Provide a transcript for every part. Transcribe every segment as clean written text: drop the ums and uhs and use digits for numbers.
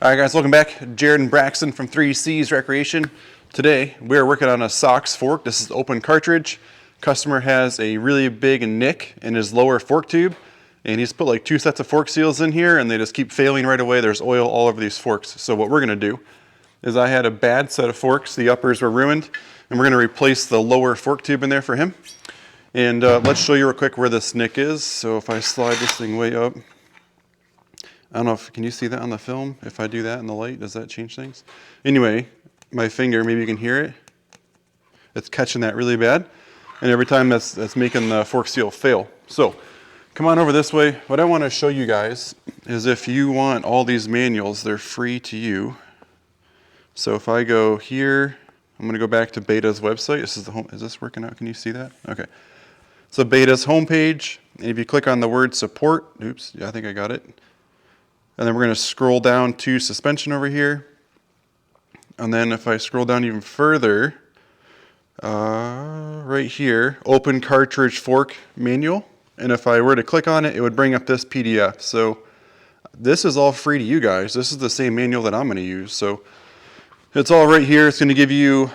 All right, guys, welcome back. Jared and Braxton from 3C's Recreation. Today, we are working on a Sachs fork. This is open cartridge. Customer has a really big nick in his lower fork tube, and he's put like 2 sets of fork seals in here, and they just keep failing right away. There's oil all over these forks. So what we're gonna do is I had a bad set of forks. The uppers were ruined, and we're gonna replace the lower fork tube in there for him. And let's show you real quick where this nick is. So if I slide this thing way up, I don't know if, can you see that on the film? If I do that in the light, does that change things? Anyway, my finger, maybe you can hear it. It's catching that really bad. And every time that's making the fork seal fail. So come on over this way. What I want to show you guys is if you want all these manuals, they're free to you. So if I go here, I'm going to go back to Beta's website. This is the home. Is this working out? Can you see that? Okay. So Beta's homepage, and if you click on the word support, oops, yeah, I think I got it. And then we're going to scroll down to suspension over here. And then if I scroll down even further, right here, open cartridge fork manual. And if I were to click on it, it would bring up this PDF. So this is all free to you guys. This is the same manual that I'm going to use. So it's all right here. It's going to give you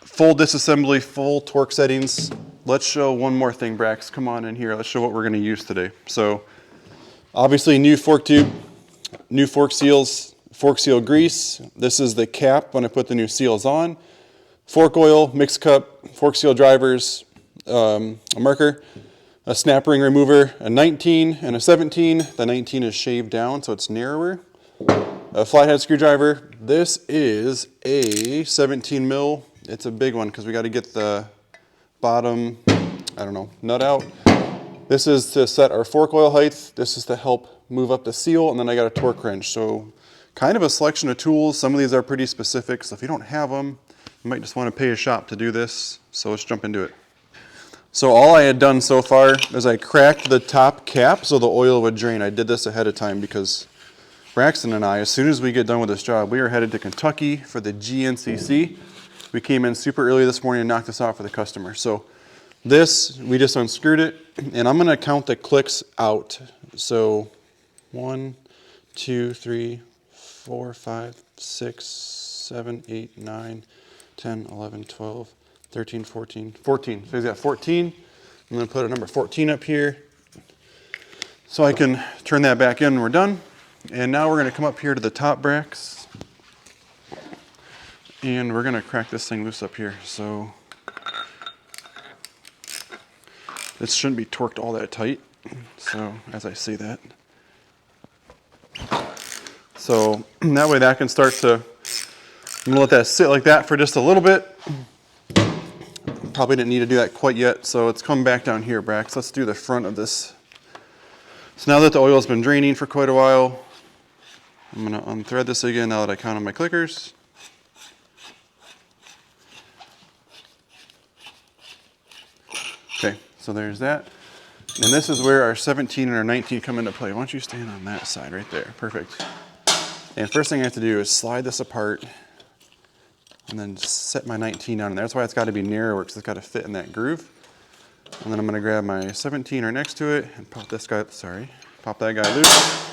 full disassembly, full torque settings. Let's show one more thing, Brax. Come on in here. Let's show what we're going to use today. So obviously new fork tube. New fork seals, fork seal grease. This is the cap when I put the new seals on. Fork oil, mixed cup, fork seal drivers, a marker, a snap ring remover, a 19 and a 17. The 19 is shaved down so it's narrower. A flathead screwdriver. This is a 17 mil. It's a big one because we got to get the bottom, nut out. This is to set our fork oil height. This is to help move up the seal, and then I got a torque wrench. So kind of a selection of tools. Some of these are pretty specific, so if you don't have them, you might just want to pay a shop to do this. So let's jump into it. So all I had done so far is I cracked the top cap so the oil would drain. I did this ahead of time because Braxton and I, as soon as we get done with this job, we are headed to Kentucky for the GNCC. We came in super early this morning and knocked this out for the customer. So this, we just unscrewed it, and I'm going to count the clicks out. So 1, 2, 3, 4, 5, 6, 7, 8, 9, 10, 11, 12, 13, 14. So he's got 14. I'm going to put a number 14 up here so I can turn that back in when we're done. And now we're going to come up here to the top brax, and we're going to crack this thing loose up here. So this shouldn't be torqued all that tight. So as I say that. So that way that can start to, I'm gonna let that sit like that for just a little bit. Probably didn't need to do that quite yet, so it's come back down here, Brax. Let's do the front of this. So now that the oil's been draining for quite a while, I'm gonna unthread this again now that I counted my clickers. Okay, so there's that. And this is where our 17 and our 19 come into play. Why don't you stand on that side right there? Perfect. And first thing I have to do is slide this apart and then set my 19 down in there. That's why it's got to be narrower, because it's got to fit in that groove. And then I'm going to grab my 17 right next to it and pop this guy, pop that guy loose.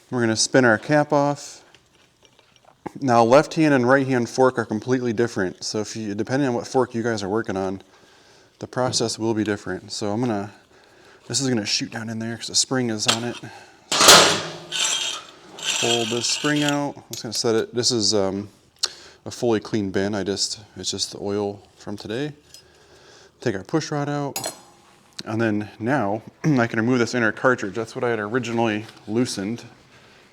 We're going to spin our cap off. Now left hand and right hand fork are completely different. So if you, depending on what fork you guys are working on, the process will be different. So this is gonna shoot down in there because the spring is on it. So pull this spring out. I'm just gonna set it. This is a fully clean bin. It's just the oil from today. Take our push rod out. And then now I can remove this inner cartridge. That's what I had originally loosened.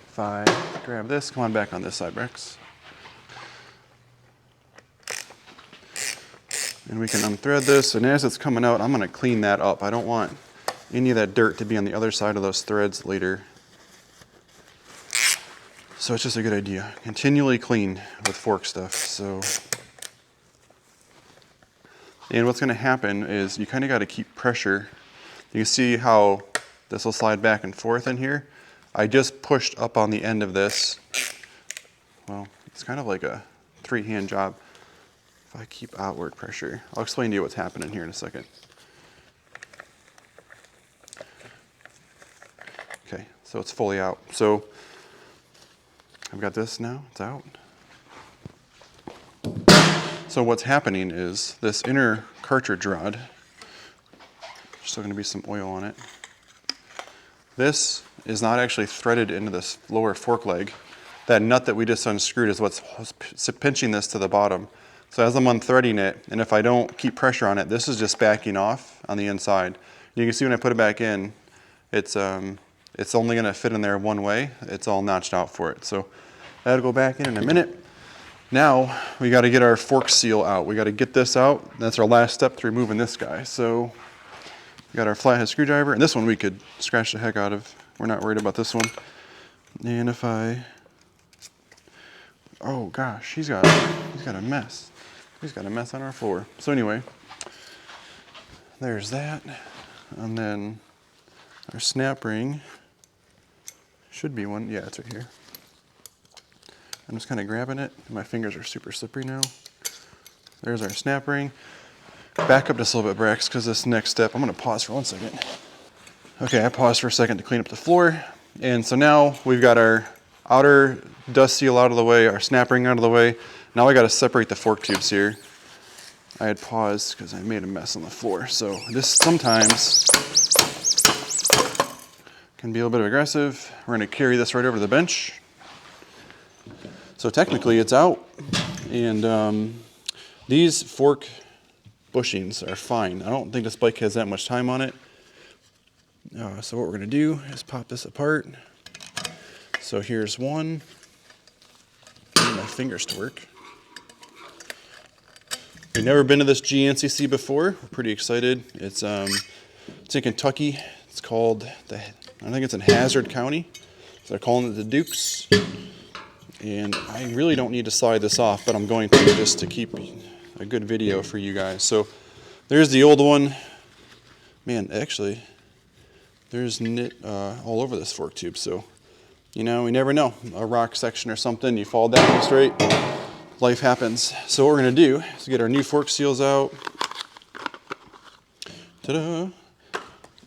If I grab this, come on back on this side, Rex. And we can unthread this, and as it's coming out, I'm going to clean that up. I don't want any of that dirt to be on the other side of those threads later. So it's just a good idea. Continually clean with fork stuff. So, and what's going to happen is you kind of got to keep pressure. You can see how this will slide back and forth in here. I just pushed up on the end of this. Well, it's kind of like a 3-hand job. If I keep outward pressure, I'll explain to you what's happening here in a second. Okay, so it's fully out. So I've got this now, it's out. So what's happening is this inner cartridge rod, there's still going to be some oil on it. This is not actually threaded into this lower fork leg. That nut that we just unscrewed is what's pinching this to the bottom. So as I'm unthreading it, and if I don't keep pressure on it, this is just backing off on the inside. You can see when I put it back in, it's only going to fit in there one way. It's all notched out for it. So that'll go back in a minute. Now we got to get our fork seal out. We got to get this out. That's our last step to removing this guy. So we got our flathead screwdriver, and this one we could scratch the heck out of. We're not worried about this one. And if I, oh gosh, he's got a mess. He's got a mess on our floor. So anyway, there's that. And then our snap ring should be one. Yeah, it's right here. I'm just kind of grabbing it. My fingers are super slippery now. There's our snap ring. Back up just a little bit, Brax, because this next step, I'm going to pause for 1 second. Okay, I paused for a second to clean up the floor. And so now we've got our outer dust seal out of the way, our snap ring out of the way. Now I got to separate the fork tubes here. I had paused because I made a mess on the floor. So this sometimes can be a little bit aggressive. We're going to carry this right over to the bench. So technically it's out, and these fork bushings are fine. I don't think this bike has that much time on it. So what we're going to do is pop this apart. So here's one. I need my fingers to work. We've never been to this GNCC before. We're pretty excited. It's in Kentucky. It's called, I think it's in Hazard County. So they're calling it the Dukes. And I really don't need to slide this off, but I'm going to just to keep a good video for you guys. So there's the old one. Man, actually, there's knit all over this fork tube. So, you know, we never know. A rock section or something, you fall down straight, life happens. So what we're going to do is get our new fork seals out. Ta-da!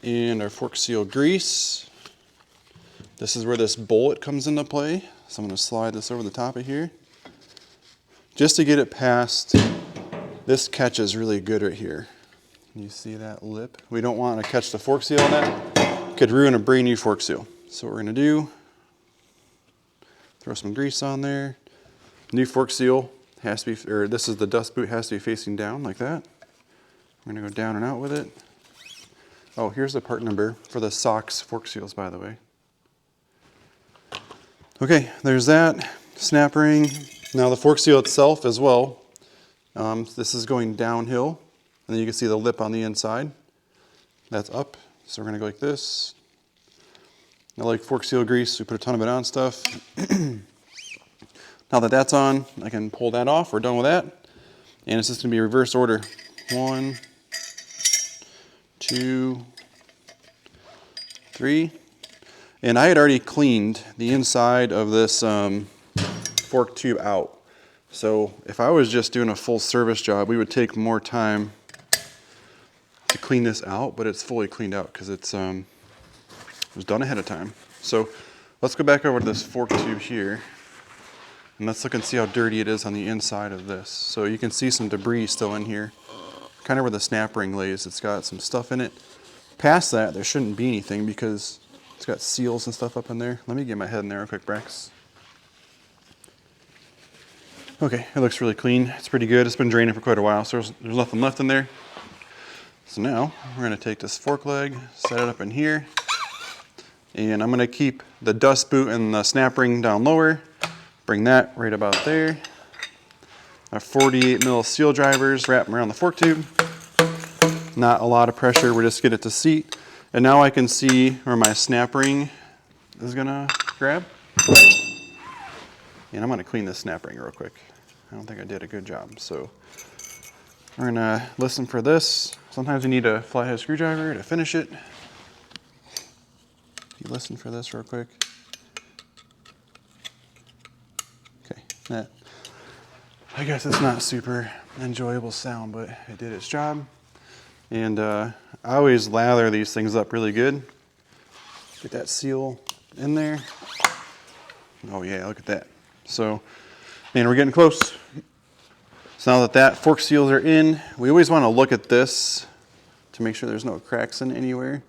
And our fork seal grease. This is where this bullet comes into play. So I'm going to slide this over the top of here. Just to get it past, this catches really good right here. You see that lip? We don't want to catch the fork seal on that. Could ruin a brand new fork seal. So what we're going to do, throw some grease on there. New fork seal has to be, or this is the dust boot, has to be facing down like that. We're going to go down and out with it. Oh, here's the part number for the Sachs fork seals, by the way. Okay, there's that snap ring. Now the fork seal itself as well. This is going downhill, and then you can see the lip on the inside. That's up, so we're going to go like this. I like fork seal grease. We put a ton of it on stuff. Now that that's on, I can pull that off. We're done with that, and it's just going to be reverse order. 1, 2, 3. And I had already cleaned the inside of this fork tube out. So if I was just doing a full service job, we would take more time to clean this out, but it's fully cleaned out because it was done ahead of time. So let's go back over to this fork tube here, and let's look and see how dirty it is on the inside of this. So you can see some debris still in here, kind of where the snap ring lays. It's got some stuff in it. Past that, there shouldn't be anything because it's got seals and stuff up in there. Let me get my head in there real quick, Brax. Okay, it looks really clean. It's pretty good. It's been draining for quite a while, so there's nothing left in there. So now we're going to take this fork leg, set it up in here, and I'm going to keep the dust boot and the snap ring down lower. Bring that right about there. Our 48 mil seal drivers, wrap them around the fork tube. Not a lot of pressure. We're just get it to seat. And now I can see where my snap ring is gonna grab. And I'm gonna clean this snap ring real quick. I don't think I did a good job. So we're gonna listen for this. Sometimes you need a flathead screwdriver to finish it. You listen for this real quick. Okay, that, I guess it's not super enjoyable sound, but it did its job. And I always lather these things up really good. Get that seal in there. Oh yeah, look at that. So, and we're getting close. So now that fork seals are in, we always want to look at this to make sure there's no cracks in anywhere.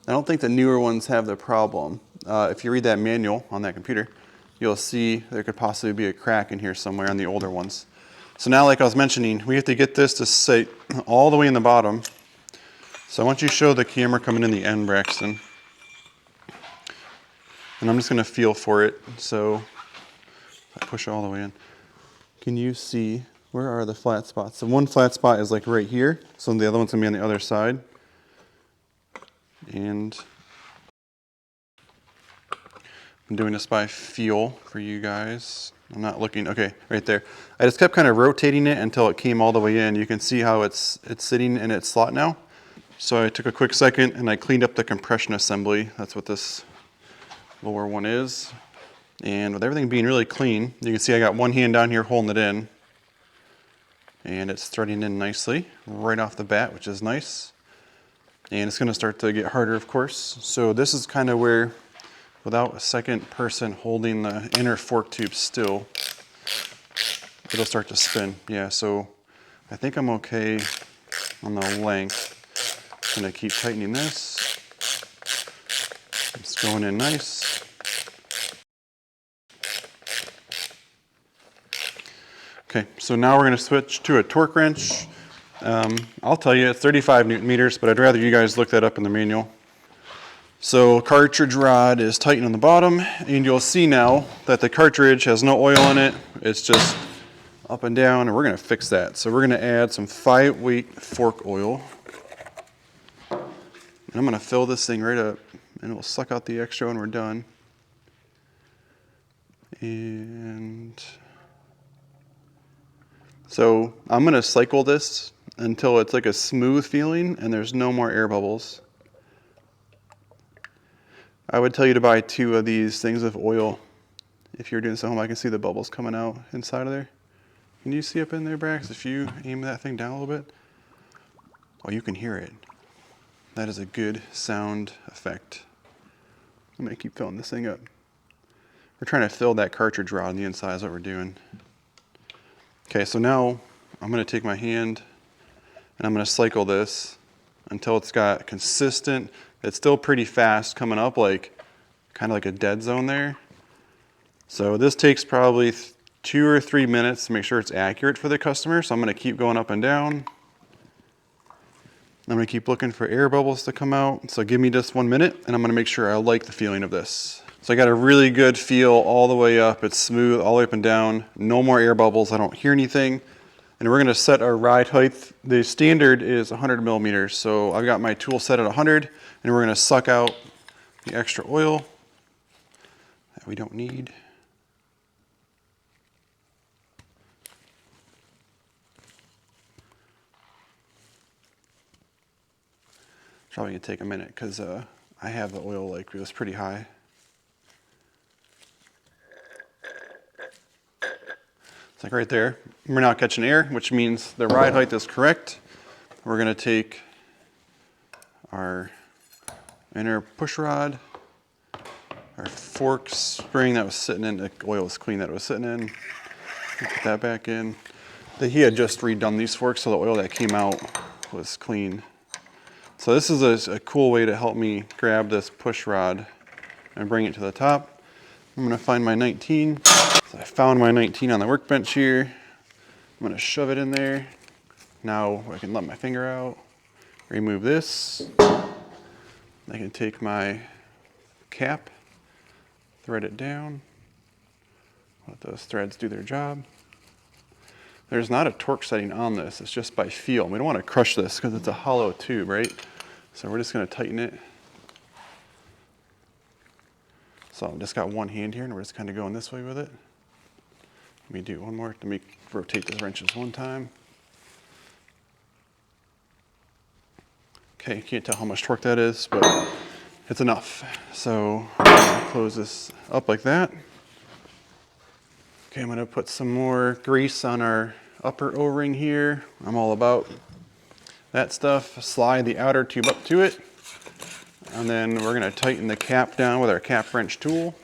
I don't think the newer ones have the problem. If you read that manual on that computer, you'll see there could possibly be a crack in here somewhere on the older ones. So now, like I was mentioning, we have to get this to sit all the way in the bottom. So I want you to show the camera coming in the end, Braxton. And I'm just going to feel for it. So if I push it all the way in, can you see where are the flat spots? So one flat spot is like right here. So the other one's going to be on the other side. And I'm doing this by feel for you guys. I'm not looking, okay, right there. I just kept kind of rotating it until it came all the way in. You can see how it's sitting in its slot now. So I took a quick second and I cleaned up the compression assembly. That's what this lower one is. And with everything being really clean, you can see I got one hand down here holding it in. And it's threading in nicely right off the bat, which is nice. And it's going to start to get harder, of course. So this is kind of where, without a second person holding the inner fork tube still, it'll start to spin. Yeah, so I think I'm okay on the length. I'm going to keep tightening this. It's going in nice. Okay, so now we're going to switch to a torque wrench. I'll tell you, it's 35 Newton meters, but I'd rather you guys look that up in the manual. So cartridge rod is tightened on the bottom, and you'll see now that the cartridge has no oil in it. It's just up and down, and we're going to fix that. So we're going to add some 5-weight fork oil. And I'm going to fill this thing right up, and it will suck out the extra when we're done. And so I'm going to cycle this until it's like a smooth feeling and there's no more air bubbles. I would tell you to buy 2 of these things of oil. If you're doing something, I can see the bubbles coming out inside of there. Can you see up in there, Brax, if you aim that thing down a little bit? Oh, you can hear it. That is a good sound effect. I'm going to keep filling this thing up. We're trying to fill that cartridge rod on the inside is what we're doing. Okay, so now I'm going to take my hand and I'm going to cycle this until it's got consistent, it's still pretty fast coming up, like kind of like a dead zone there. So this takes probably 2 or 3 minutes to make sure it's accurate for the customer. So I'm going to keep going up and down. I'm going to keep looking for air bubbles to come out. So give me just 1 minute and I'm going to make sure I like the feeling of this. So I got a really good feel all the way up. It's smooth all the way up and down. No more air bubbles. I don't hear anything. And we're going to set our ride height. The standard is 100 millimeters. So I've got my tool set at 100 and we're going to suck out the extra oil that we don't need. Probably going to take a minute because I have the oil like it was pretty high. It's like right there. We're not catching air, which means the ride height is correct. We're going to take our inner push rod, our fork spring that was sitting in, the oil was clean that it was sitting in. Put that back in. He had just redone these forks, so the oil that came out was clean. So this is a cool way to help me grab this push rod and bring it to the top. I'm going to find my 19. So I found my 19 on the workbench here. I'm going to shove it in there. Now I can let my finger out, remove this. I can take my cap, thread it down, let those threads do their job. There's not a torque setting on this, it's just by feel. We don't want to crush this because it's a hollow tube, right? So we're just going to tighten it. So I've just got one hand here and we're just kind of going this way with it. Let me do one more, let me rotate this wrenches one time. Okay, you can't tell how much torque that is, but it's enough. So I'm going to close this up like that. Okay, I'm going to put some more grease on our upper O-ring here. I'm all about that stuff. Slide the outer tube up to it. And then we're going to tighten the cap down with our cap wrench tool.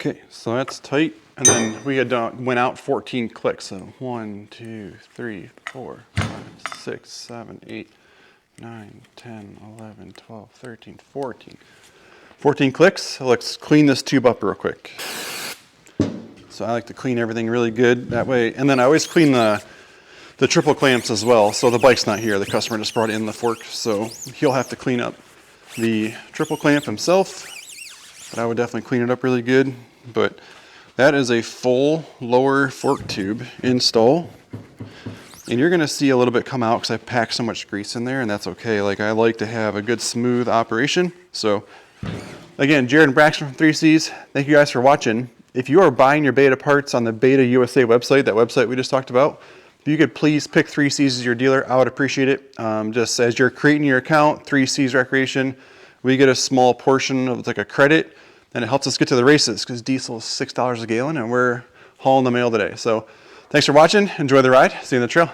Okay, so that's tight. And then we had went out 14 clicks. So 1, 2, 3, 4, 5, 6, 7, 8, 9, 10, 11, 12, 13, 14. 14 clicks. So let's clean this tube up real quick. So I like to clean everything really good that way. And then I always clean the triple clamps as well. So the bike's not here. The customer just brought in the fork. So he'll have to clean up the triple clamp himself. But I would definitely clean it up really good. But that is a full lower fork tube install. And you're gonna see a little bit come out because I packed so much grease in there, and that's okay. Like, I like to have a good smooth operation. So again, Jared and Braxton from 3Cs, thank you guys for watching. If you are buying your Beta parts on the Beta USA website, that website we just talked about, if you could please pick 3Cs as your dealer, I would appreciate it. Just as you're creating your account, 3Cs Recreation, we get a small portion of like a credit, and it helps us get to the races because diesel is $6 a gallon and we're hauling the mail today. So thanks for watching. Enjoy the ride. See you in the trail.